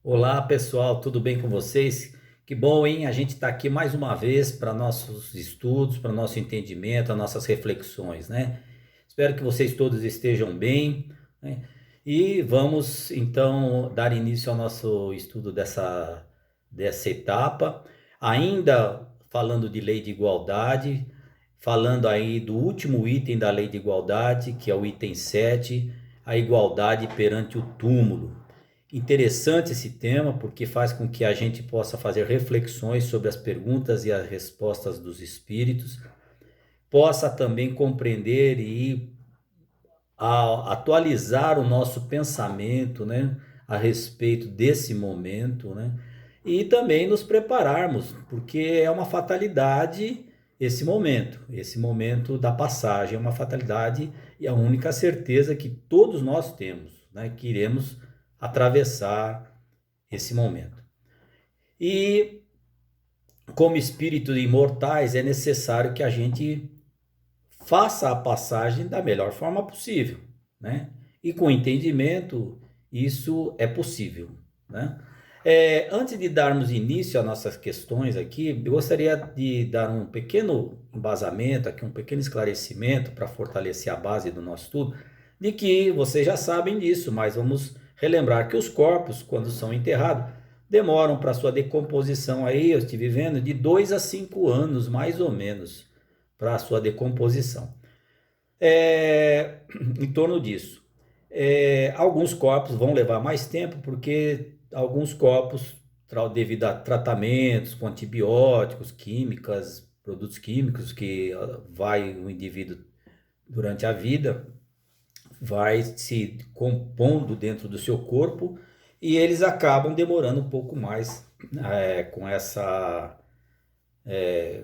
Olá pessoal, tudo bem com vocês? Que bom, hein? A gente está aqui mais uma vez para nossos estudos, para nosso entendimento, as nossas reflexões, né? Espero que vocês todos estejam bem, né? E vamos então dar início ao nosso estudo dessa etapa, ainda falando de lei de igualdade, falando aí do último item da lei de igualdade, que é o item 7, a igualdade perante o túmulo. Interessante esse tema porque faz com que a gente possa fazer reflexões sobre as perguntas e as respostas dos espíritos, possa também compreender e atualizar o nosso pensamento, né, a respeito desse momento, né, e também nos prepararmos, porque é uma fatalidade esse momento da passagem é uma fatalidade e a única certeza que todos nós temos, né, que iremos atravessar esse momento. E como espíritos imortais é necessário que a gente faça a passagem da melhor forma possível, né? E com entendimento isso é possível, né? Antes de darmos início às nossas questões aqui, eu gostaria de dar um pequeno embasamento, aqui um pequeno esclarecimento para fortalecer a base do nosso estudo, de que vocês já sabem disso, mas vamos relembrar que os corpos, quando são enterrados, demoram para sua decomposição aí, eu estive vendo, de 2 a 5 anos, mais ou menos, para a sua decomposição. É, em torno disso. Alguns corpos vão levar mais tempo, porque alguns corpos, devido a tratamentos com antibióticos, químicas, produtos químicos que vai o indivíduo durante a vida, vai se compondo dentro do seu corpo e eles acabam demorando um pouco mais com essa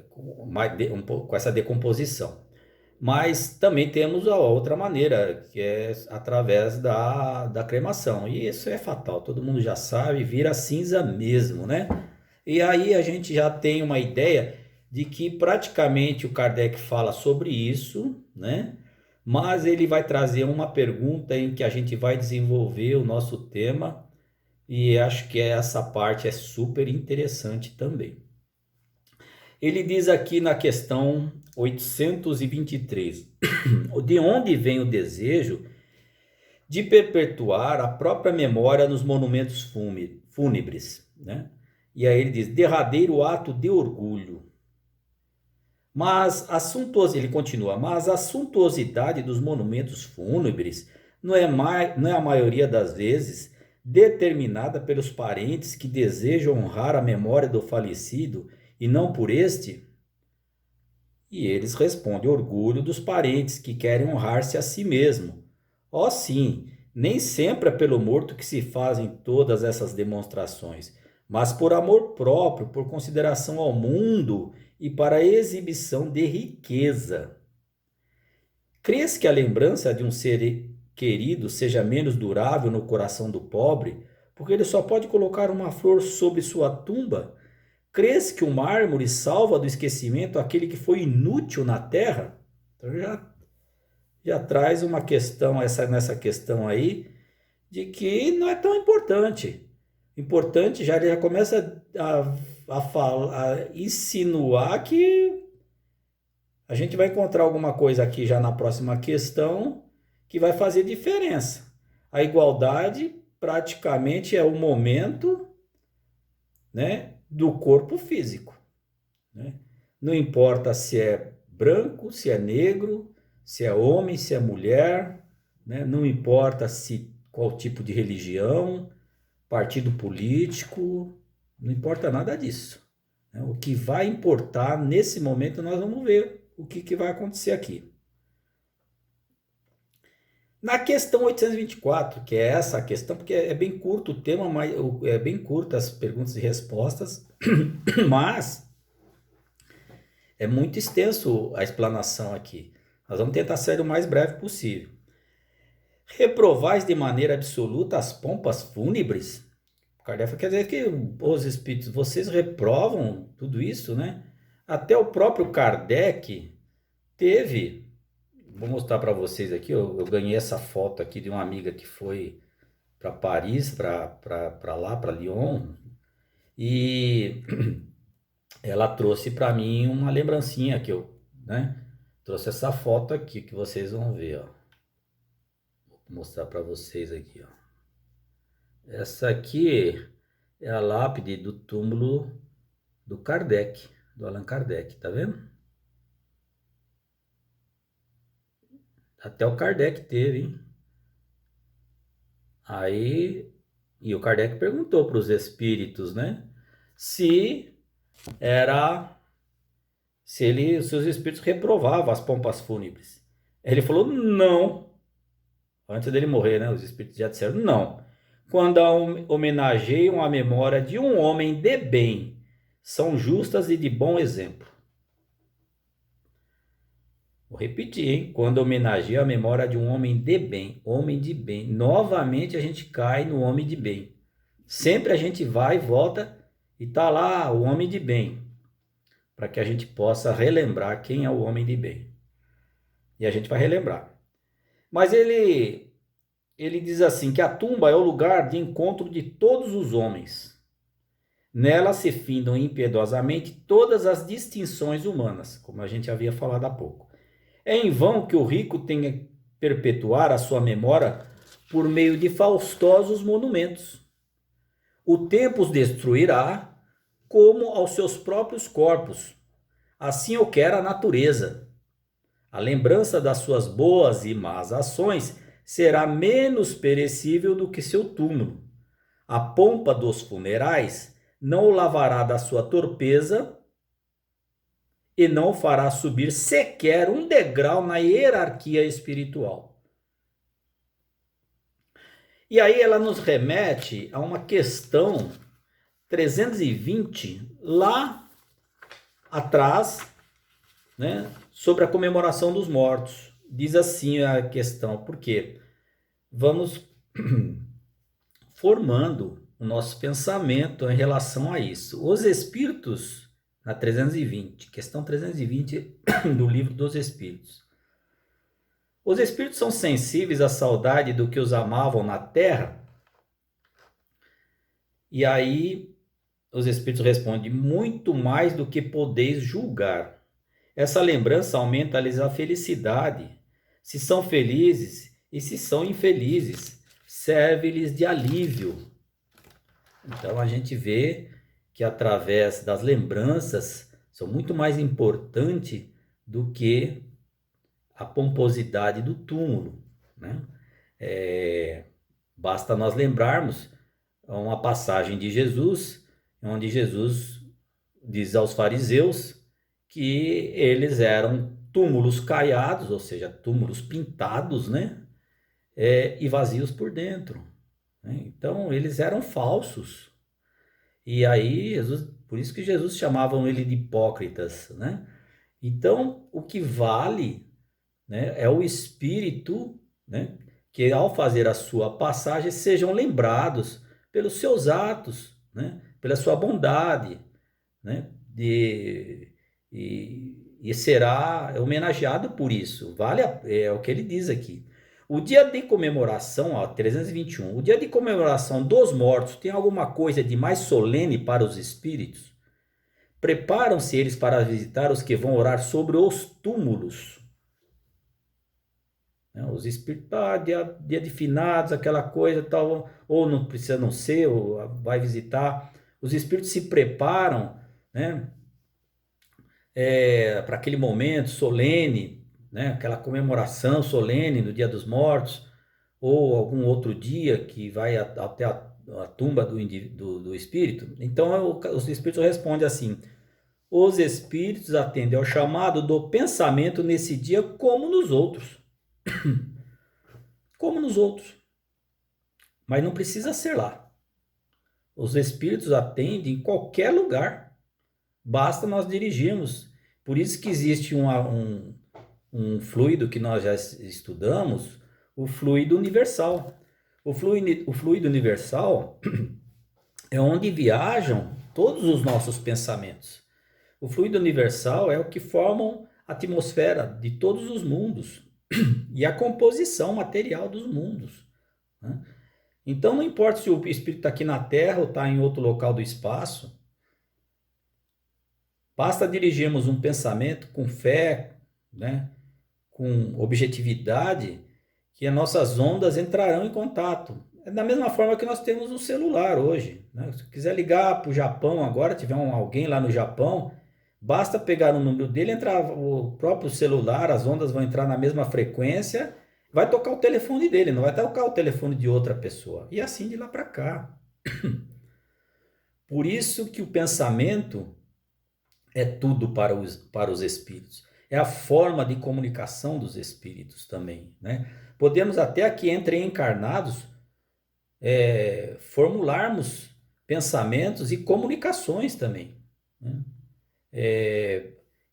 com essa decomposição. Mas também temos a outra maneira, que é através da cremação. E isso é fatal, todo mundo já sabe, vira cinza mesmo, né? E aí a gente já tem uma ideia de que praticamente o Kardec fala sobre isso, né? Mas ele vai trazer uma pergunta em que a gente vai desenvolver o nosso tema, e acho que essa parte é super interessante também. Ele diz aqui na questão 823, de onde vem o desejo de perpetuar a própria memória nos monumentos fúnebres, né? E aí ele diz, derradeiro ato de orgulho. Ele continua, mas a suntuosidade dos monumentos fúnebres não é a maioria das vezes determinada pelos parentes que desejam honrar a memória do falecido e não por este? E eles respondem: orgulho dos parentes que querem honrar-se a si mesmo. Ó sim, nem sempre é pelo morto que se fazem todas essas demonstrações, mas por amor próprio, por consideração ao mundo e para a exibição de riqueza. Crês que a lembrança de um ser querido seja menos durável no coração do pobre, porque ele só pode colocar uma flor sobre sua tumba? Crês que o mármore salva do esquecimento aquele que foi inútil na terra? Então já traz uma questão, nessa questão aí, de que não é tão importante. Importante, já ele já começa a insinuar que a gente vai encontrar alguma coisa aqui já na próxima questão que vai fazer diferença. A igualdade praticamente é o momento, né, do corpo físico, né? Não importa se é branco, se é negro, se é homem, se é mulher, né? Não importa se qual tipo de religião, partido político, não importa nada disso, né? O que vai importar nesse momento nós vamos ver o que vai acontecer aqui. Na questão 824, que é essa questão, porque é bem curto o tema, mas é bem curto as perguntas e respostas, mas é muito extenso a explanação aqui. Nós vamos tentar ser o mais breve possível. Reprovais de maneira absoluta as pompas fúnebres? Kardec quer dizer que os espíritos, vocês reprovam tudo isso, né? Até o próprio Kardec teve, vou mostrar para vocês aqui, eu ganhei essa foto aqui de uma amiga que foi para Paris, para lá, para Lyon, e ela trouxe para mim uma lembrancinha que eu, né? Trouxe essa foto aqui que vocês vão ver, ó. Vou mostrar para vocês aqui, ó. Essa aqui é a lápide do túmulo do Kardec, do Allan Kardec, tá vendo? Até o Kardec teve, hein? Aí, e o Kardec perguntou para os espíritos, né? Se era, se os espíritos reprovavam as pompas fúnebres. Ele falou não. Antes dele morrer, né? Os espíritos já disseram não. Quando homenageiam a memória de um homem de bem, são justas e de bom exemplo. Vou repetir, hein? Quando homenageia a memória de um homem de bem, homem de bem. Novamente a gente cai no homem de bem. Sempre a gente vai e volta e tá lá o homem de bem, para que a gente possa relembrar quem é o homem de bem. E a gente vai relembrar. Mas ele diz assim que a tumba é o lugar de encontro de todos os homens. Nela se findam impiedosamente todas as distinções humanas, como a gente havia falado há pouco. É em vão que o rico tenha que perpetuar a sua memória por meio de faustosos monumentos. O tempo os destruirá como aos seus próprios corpos. Assim o quer a natureza. A lembrança das suas boas e más ações será menos perecível do que seu túmulo. A pompa dos funerais não o lavará da sua torpeza e não o fará subir sequer um degrau na hierarquia espiritual. E aí ela nos remete a uma questão 320, lá atrás, né, sobre a comemoração dos mortos. Diz assim a questão, porque vamos formando o nosso pensamento em relação a isso. Os espíritos, na 320, questão 320 do livro dos Espíritos. Os espíritos são sensíveis à saudade do que os amavam na terra? E aí os espíritos respondem: muito mais do que podeis julgar. Essa lembrança aumenta-lhes a felicidade. Se são felizes e se são infelizes, serve-lhes de alívio. Então a gente vê que através das lembranças são muito mais importantes do que a pomposidade do túmulo, né? Basta nós lembrarmos uma passagem de Jesus, onde Jesus diz aos fariseus que eles eram túmulos caiados, ou seja, túmulos pintados, né? E vazios por dentro, né? Então eles eram falsos. E aí Jesus, por isso que Jesus chamavam ele de hipócritas, né? Então o que vale, né, é o espírito, né, que ao fazer a sua passagem sejam lembrados pelos seus atos, né, pela sua bondade, né, e será homenageado por isso. Vale é o que ele diz aqui. O dia de comemoração, ó, 321, o dia de comemoração dos mortos tem alguma coisa de mais solene para os espíritos? Preparam-se eles para visitar os que vão orar sobre os túmulos. Os espíritos, dia de finados, aquela coisa tal, ou não precisa não ser, ou vai visitar. Os espíritos se preparam, né, para aquele momento solene, né, aquela comemoração solene no Dia dos Mortos, ou algum outro dia que vai até a tumba do espírito. Então os espíritos respondem assim: os espíritos atendem ao chamado do pensamento nesse dia como nos outros. Como nos outros. Mas não precisa ser lá. Os espíritos atendem em qualquer lugar. Basta nós dirigirmos. Por isso que existe um fluido que nós já estudamos, o fluido universal. O fluido universal é onde viajam todos os nossos pensamentos. O fluido universal é o que forma a atmosfera de todos os mundos e a composição material dos mundos, né? Então não importa se o espírito está aqui na Terra ou está em outro local do espaço, basta dirigirmos um pensamento com fé, né, com objetividade, que as nossas ondas entrarão em contato. É da mesma forma que nós temos um celular hoje, né? Se quiser ligar para o Japão agora, tiver alguém lá no Japão, basta pegar o número dele, entrar o próprio celular, as ondas vão entrar na mesma frequência, vai tocar o telefone dele, não vai tocar o telefone de outra pessoa. E assim de lá para cá. Por isso que o pensamento é tudo para os espíritos. É a forma de comunicação dos espíritos também, né? Podemos até aqui entre encarnados formularmos pensamentos e comunicações também, né?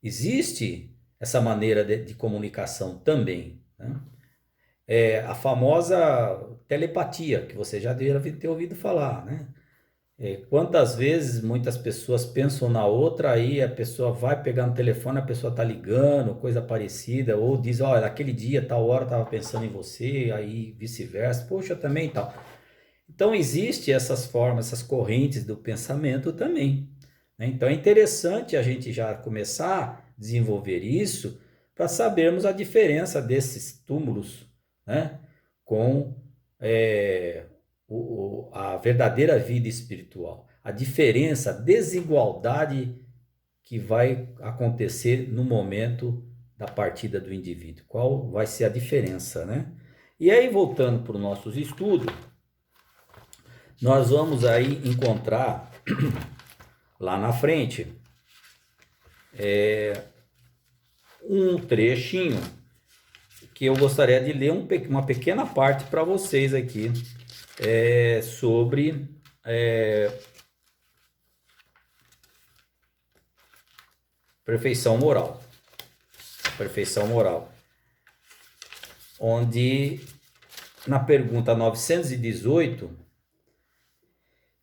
Existe essa maneira de comunicação também, né? A famosa telepatia, que você já deve ter ouvido falar, né? Quantas vezes muitas pessoas pensam na outra, aí a pessoa vai pegar no telefone, a pessoa tá ligando, coisa parecida, ou diz, olha, naquele dia, tal hora, eu tava pensando em você, aí vice-versa, poxa, também tal. Então, existe essas formas, essas correntes do pensamento também, né? Então, é interessante a gente já começar a desenvolver isso para sabermos a diferença desses túmulos, né, com é, a verdadeira vida espiritual. A diferença, a desigualdade que vai acontecer no momento da partida do indivíduo. Qual vai ser a diferença, né? E aí, voltando para os nossos estudos, nós vamos aí encontrar lá na frente um trechinho que eu gostaria de ler uma pequena parte para vocês aqui sobre perfeição moral. Perfeição moral. Onde, na pergunta 918,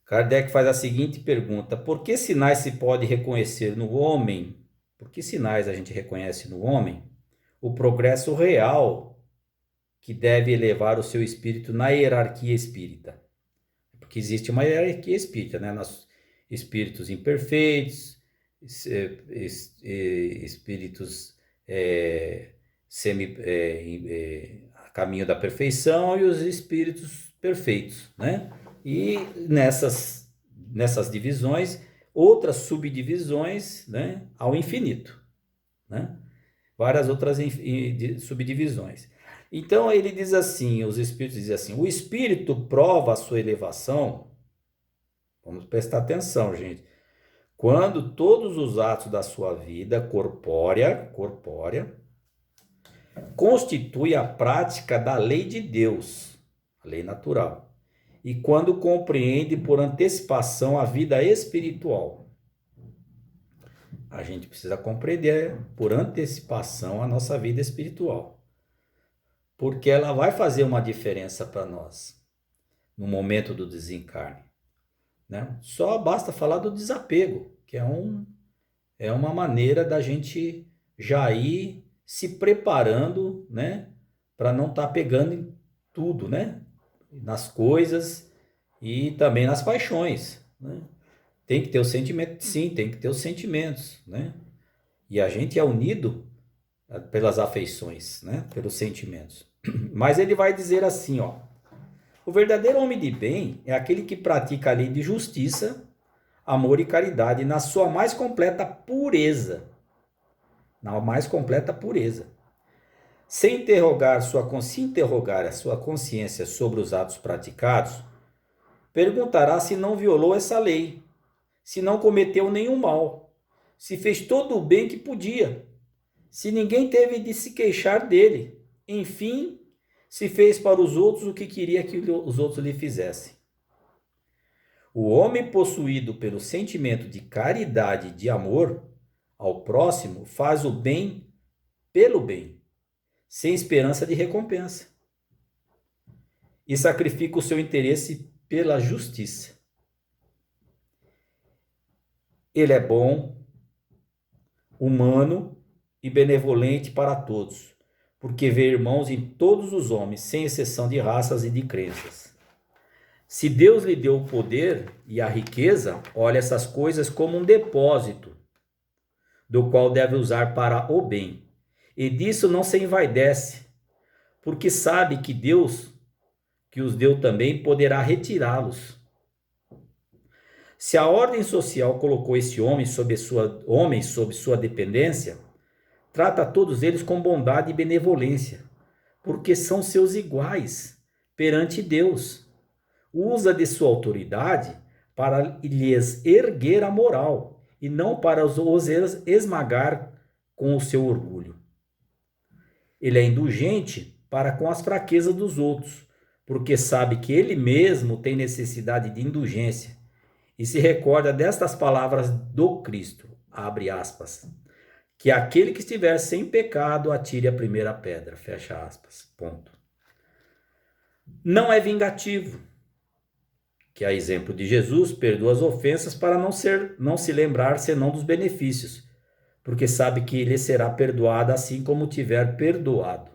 Kardec faz a seguinte pergunta: por que sinais se pode reconhecer no homem? Por que sinais a gente reconhece no homem o progresso real que deve elevar o seu espírito na hierarquia espírita? Porque existe uma hierarquia espírita, né? Nós, espíritos imperfeitos, espíritos a caminho da perfeição, e os espíritos perfeitos, né? E nessas divisões, outras subdivisões, né, ao infinito, né? Várias outras subdivisões. Então ele diz assim, os espíritos dizem assim: o espírito prova a sua elevação. Vamos prestar atenção, gente. Quando todos os atos da sua vida corpórea constitui a prática da lei de Deus, a lei natural, e quando compreende por antecipação a vida espiritual. A gente precisa compreender por antecipação a nossa vida espiritual, porque ela vai fazer uma diferença para nós no momento do desencarne, né? Só basta falar do desapego, que é uma maneira da gente já ir se preparando, né, para não estar pegando em tudo, né, nas coisas e também nas paixões, né? Tem que ter o sentimento, sim, tem que ter os sentimentos, né? E a gente é unido pelas afeições, né, pelos sentimentos. Mas ele vai dizer assim, ó: o verdadeiro homem de bem é aquele que pratica a lei de justiça, amor e caridade na sua mais completa pureza. Na mais completa pureza. Se interrogar a sua consciência sobre os atos praticados, perguntará se não violou essa lei, se não cometeu nenhum mal, se fez todo o bem que podia, se ninguém teve de se queixar dele, enfim, se fez para os outros o que queria que os outros lhe fizessem. O homem possuído pelo sentimento de caridade e de amor ao próximo faz o bem pelo bem, sem esperança de recompensa, e sacrifica o seu interesse pela justiça. Ele é bom, humano e benevolente para todos, porque vê irmãos em todos os homens, sem exceção de raças e de crenças. Se Deus lhe deu o poder e a riqueza, olha essas coisas como um depósito, do qual deve usar para o bem. E disso não se envaidece, porque sabe que Deus, que os deu também, poderá retirá-los. Se a ordem social colocou esse homem sob sua dependência, trata todos eles com bondade e benevolência, porque são seus iguais perante Deus. Usa de sua autoridade para lhes erguer a moral e não para os esmagar com o seu orgulho. Ele é indulgente para com as fraquezas dos outros, porque sabe que ele mesmo tem necessidade de indulgência e se recorda destas palavras do Cristo, abre aspas, que aquele que estiver sem pecado atire a primeira pedra, fecha aspas, ponto. Não é vingativo, que a exemplo de Jesus, perdoa as ofensas para não se lembrar senão dos benefícios, porque sabe que lhe será perdoado assim como tiver perdoado.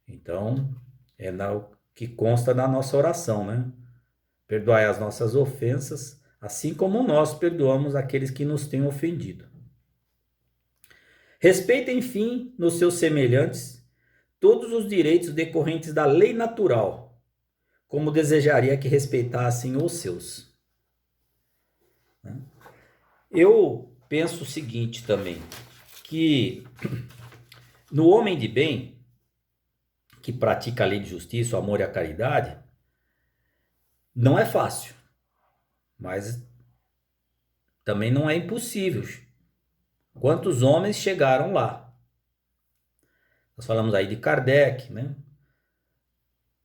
Então, é o que consta na nossa oração, né? Perdoai as nossas ofensas, assim como nós perdoamos aqueles que nos têm ofendido. Respeita, enfim, nos seus semelhantes todos os direitos decorrentes da lei natural, como desejaria que respeitassem os seus. Eu penso o seguinte também, que no homem de bem, que pratica a lei de justiça, o amor e a caridade, não é fácil, mas também não é impossível. Quantos homens chegaram lá? Nós falamos aí de Kardec, né?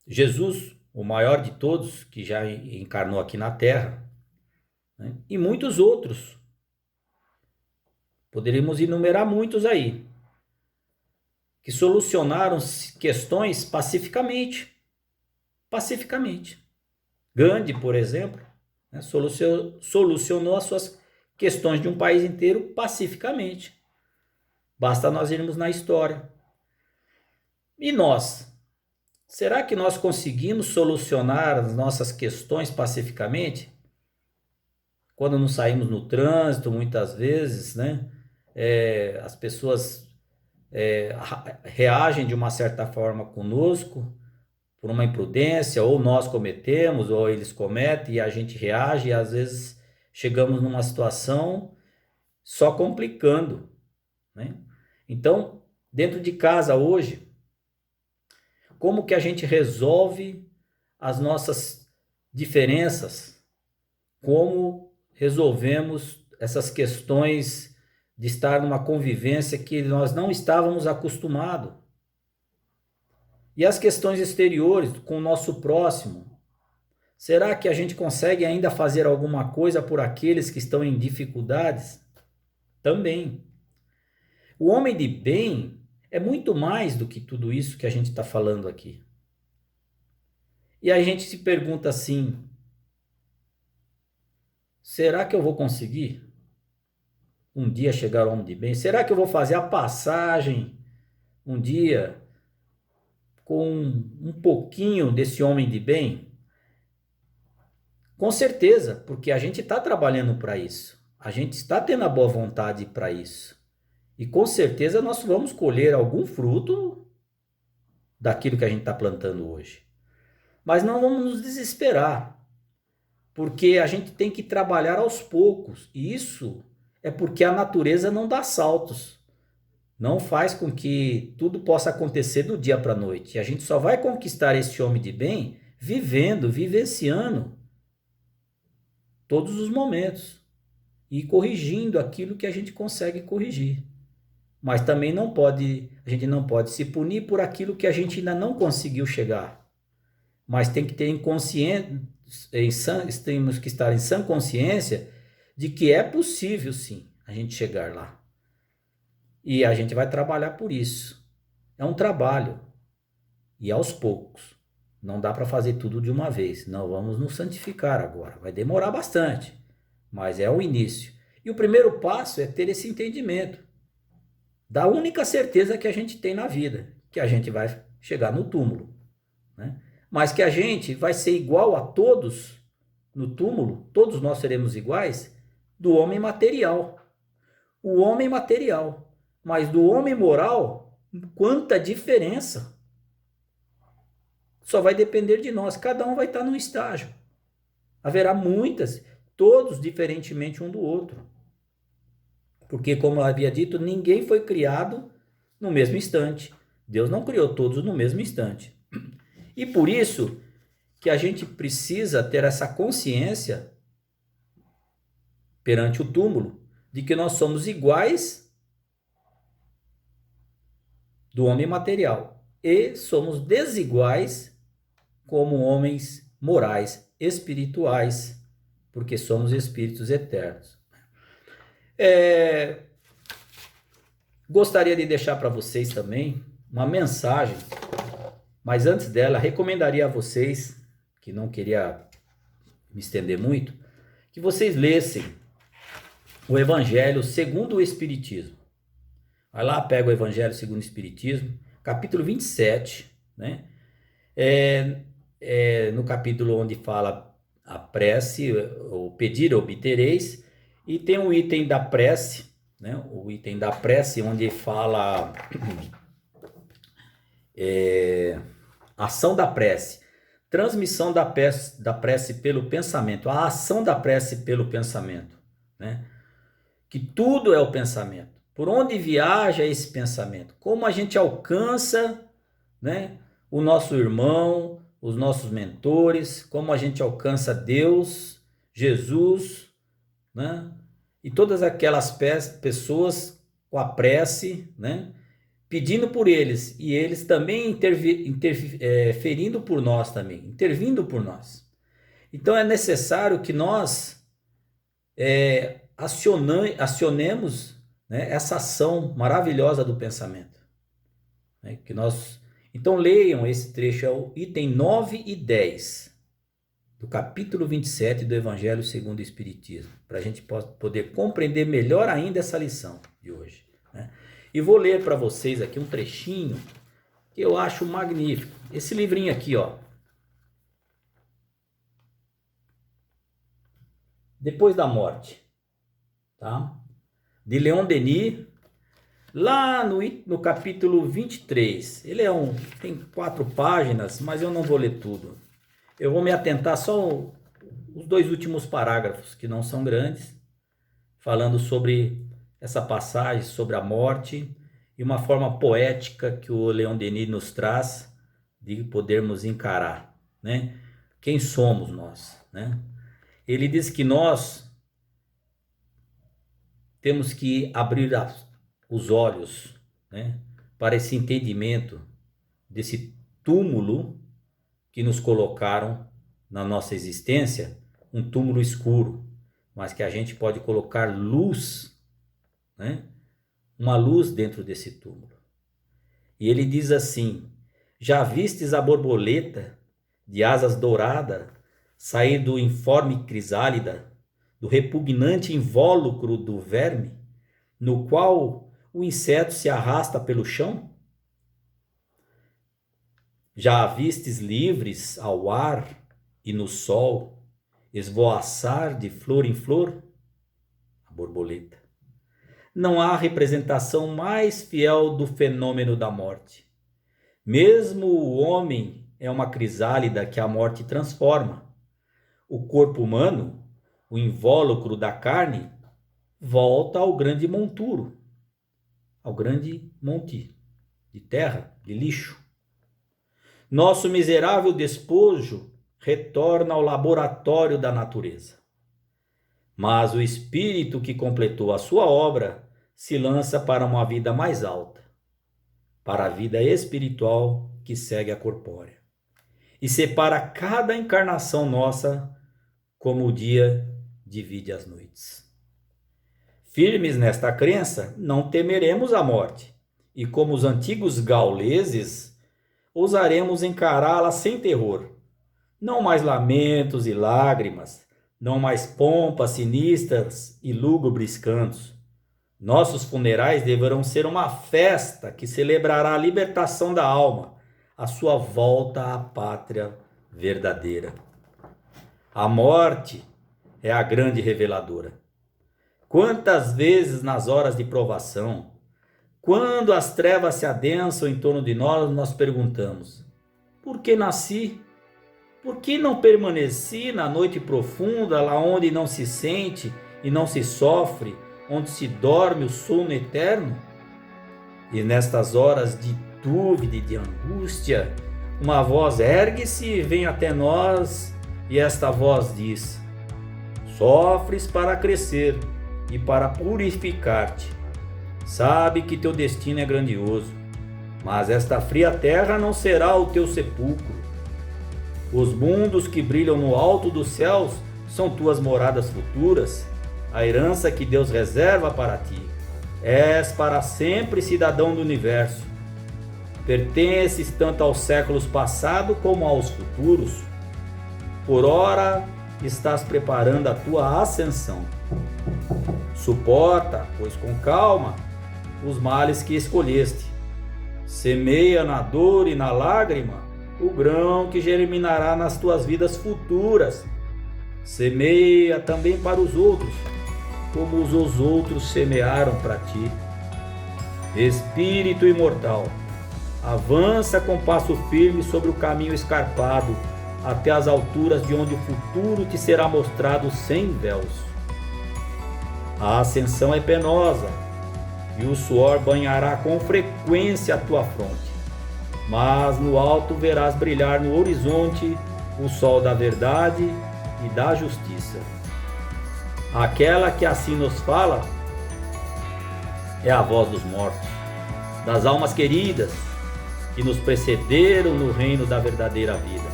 Jesus, o maior de todos, que já encarnou aqui na Terra, né? E muitos outros. Poderíamos enumerar muitos aí, que solucionaram questões pacificamente. Pacificamente. Gandhi, por exemplo, né, solucionou as suas questões de um país inteiro pacificamente. Basta nós irmos na história. E nós? Será que nós conseguimos solucionar as nossas questões pacificamente? Quando não saímos no trânsito, muitas vezes, né? As pessoas reagem de uma certa forma conosco, por uma imprudência, ou nós cometemos, ou eles cometem, e a gente reage, e às vezes chegamos numa situação só complicando, né? Então, dentro de casa hoje, como que a gente resolve as nossas diferenças? Como resolvemos essas questões de estar numa convivência que nós não estávamos acostumados? E as questões exteriores com o nosso próximo? Será que a gente consegue ainda fazer alguma coisa por aqueles que estão em dificuldades? Também. O homem de bem é muito mais do que tudo isso que a gente está falando aqui. E a gente se pergunta assim: será que eu vou conseguir um dia chegar ao homem de bem? Será que eu vou fazer a passagem um dia com um pouquinho desse homem de bem? Com certeza, porque a gente está trabalhando para isso. A gente está tendo a boa vontade para isso. E com certeza nós vamos colher algum fruto daquilo que a gente está plantando hoje. Mas não vamos nos desesperar, porque a gente tem que trabalhar aos poucos. E isso é porque a natureza não dá saltos. Não faz com que tudo possa acontecer do dia para a noite. E a gente só vai conquistar esse homem de bem vivendo, vivenciando todos os momentos e corrigindo aquilo que a gente consegue corrigir. Mas também a gente não pode se punir por aquilo que a gente ainda não conseguiu chegar. Mas tem que ter temos que estar em sã consciência de que é possível sim a gente chegar lá. E a gente vai trabalhar por isso. É um trabalho. E aos poucos. Não dá para fazer tudo de uma vez. Não vamos nos santificar agora. Vai demorar bastante. Mas é o início. E o primeiro passo é ter esse entendimento da única certeza que a gente tem na vida, que a gente vai chegar no túmulo, né? mas que a gente vai ser igual a todos no túmulo, todos nós seremos iguais, do homem material. O homem material, mas do homem moral, quanta diferença! Só vai depender de nós, cada um vai estar num estágio. Haverá muitas, todos diferentemente um do outro. Porque, como eu havia dito, ninguém foi criado no mesmo instante. Deus não criou todos no mesmo instante. E por isso que a gente precisa ter essa consciência perante o túmulo de que nós somos iguais do homem material e somos desiguais como homens morais, espirituais, porque somos espíritos eternos. Gostaria de deixar para vocês também uma mensagem, mas antes dela, recomendaria a vocês, que não queria me estender muito, que vocês lessem o Evangelho segundo o Espiritismo. Vai lá, pega o Evangelho segundo o Espiritismo, capítulo 27, né? No capítulo onde fala a prece, o pedir obtereis, e tem o item da prece, né? O item da prece onde fala ação da prece, transmissão da prece pelo pensamento, a ação da prece pelo pensamento, né? Que tudo é o pensamento. Por onde viaja esse pensamento? Como a gente alcança, né, o nosso irmão, os nossos mentores, como a gente alcança Deus, Jesus, né? E todas aquelas pessoas com a prece, né? Pedindo por eles e eles também interferindo por nós também, intervindo por nós. Então é necessário que nós acionemos, né, essa ação maravilhosa do pensamento. Né, então leiam esse trecho, é o item 9 e 10 do capítulo 27 do Evangelho segundo o Espiritismo, para a gente poder compreender melhor ainda essa lição de hoje. Né? E vou ler para vocês aqui um trechinho que eu acho magnífico. Esse livrinho aqui, ó. Depois da morte, tá? De Leon Denis, lá no capítulo 23. Ele tem 4 páginas, mas eu não vou ler tudo. Eu vou me atentar só os 2 últimos parágrafos, que não são grandes, falando sobre essa passagem, sobre a morte, e uma forma poética que o Leon Denis nos traz de podermos encarar, né? Quem somos nós, né? Ele diz que nós temos que abrir os olhos, né, para esse entendimento desse túmulo que nos colocaram na nossa existência, um túmulo escuro, mas que a gente pode colocar luz, né, uma luz dentro desse túmulo. E ele diz assim: já vistes a borboleta de asas douradas sair do informe crisálida, do repugnante invólucro do verme, no qual o inseto se arrasta pelo chão? Já a vistes livres ao ar e no sol, esvoaçar de flor em flor? A borboleta. Não há representação mais fiel do fenômeno da morte. Mesmo o homem é uma crisálida que a morte transforma. O corpo humano, o invólucro da carne, volta ao grande monturo, ao grande monte de terra, de lixo. Nosso miserável despojo retorna ao laboratório da natureza. Mas o espírito que completou a sua obra se lança para uma vida mais alta, para a vida espiritual que segue a corpórea, e separa cada encarnação nossa como o dia divide as noites. Firmes nesta crença, não temeremos a morte, e como os antigos gauleses, ousaremos encará-la sem terror. Não mais lamentos e lágrimas, não mais pompas sinistras e lúgubres cantos. Nossos funerais deverão ser uma festa que celebrará a libertação da alma, a sua volta à pátria verdadeira. A morte é a grande reveladora. Quantas vezes nas horas de provação, quando as trevas se adensam em torno de nós, nós perguntamos: por que nasci? Por que não permaneci na noite profunda, lá onde não se sente e não se sofre, onde se dorme o sono eterno? E nestas horas de dúvida e de angústia, uma voz ergue-se e vem até nós, e esta voz diz: sofres para crescer e para purificar-te. Sabe que teu destino é grandioso, mas esta fria terra não será o teu sepulcro. Os mundos que brilham no alto dos céus são tuas moradas futuras, a herança que Deus reserva para ti. És para sempre cidadão do universo. Pertences tanto aos séculos passados como aos futuros. Por ora estás preparando a tua ascensão. Suporta, pois com calma, os males que escolheste. Semeia na dor e na lágrima o grão que germinará nas tuas vidas futuras. Semeia também para os outros, como os outros semearam para ti. Espírito imortal, avança com passo firme sobre o caminho escarpado, até as alturas de onde o futuro te será mostrado sem véus. A ascensão é penosa, e o suor banhará com frequência a tua fronte. Mas no alto verás brilhar no horizonte o sol da verdade e da justiça. Aquela que assim nos fala é a voz dos mortos, das almas queridas que nos precederam no reino da verdadeira vida.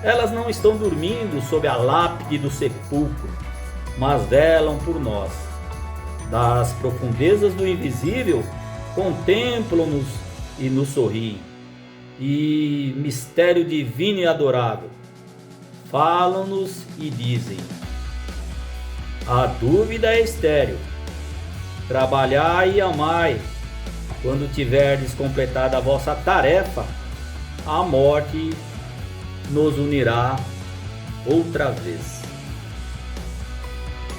Elas não estão dormindo sob a lápide do sepulcro, mas velam por nós. Das profundezas do invisível, contemplam-nos e nos sorriem. E mistério divino e adorável, falam-nos e dizem: a dúvida é estéril. Trabalhai e amai. Quando tiverdes completada a vossa tarefa, a morte nos unirá outra vez.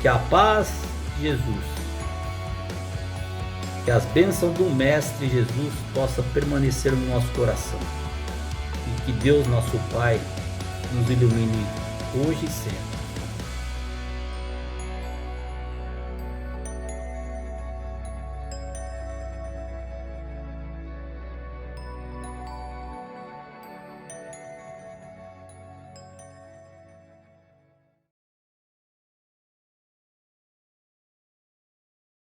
Que a paz de Jesus, que as bênçãos do Mestre Jesus possam permanecer no nosso coração. E que Deus, nosso Pai, nos ilumine hoje e sempre.